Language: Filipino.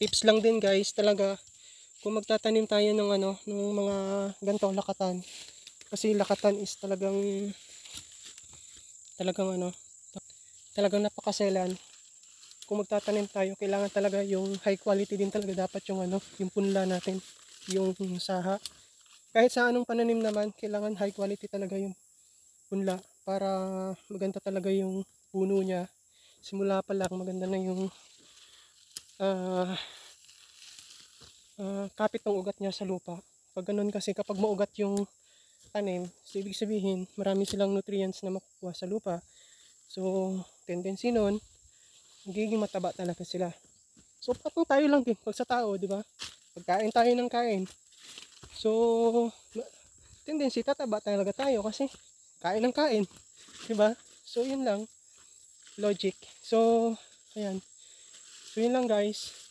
tips lang din guys talaga kung magtatanim tayo ng ng mga ganito lakatan. Kasi lakatan is talagang napakaselan. Kung magtatanim tayo, kailangan talaga yung high quality din talaga dapat yung yung punla natin, yung saha. Kahit sa anong pananim naman, kailangan high quality talaga yung punla para maganda talaga yung puno niya. Simula pa lang maganda na yung kapit ng ugat niya sa lupa. Pag ganun kasi kapag maugat yung tanim, so ibig sabihin marami silang nutrients na makukuha sa lupa. So tendency nun, magiging mataba talaga sila. So patong tayo lang din pag sa tao, di ba? Pagkain tayo ng kain. So tendency tataba talaga tayo kasi kain ng kain, di ba? So yun lang logic. So ayan. So yun lang guys.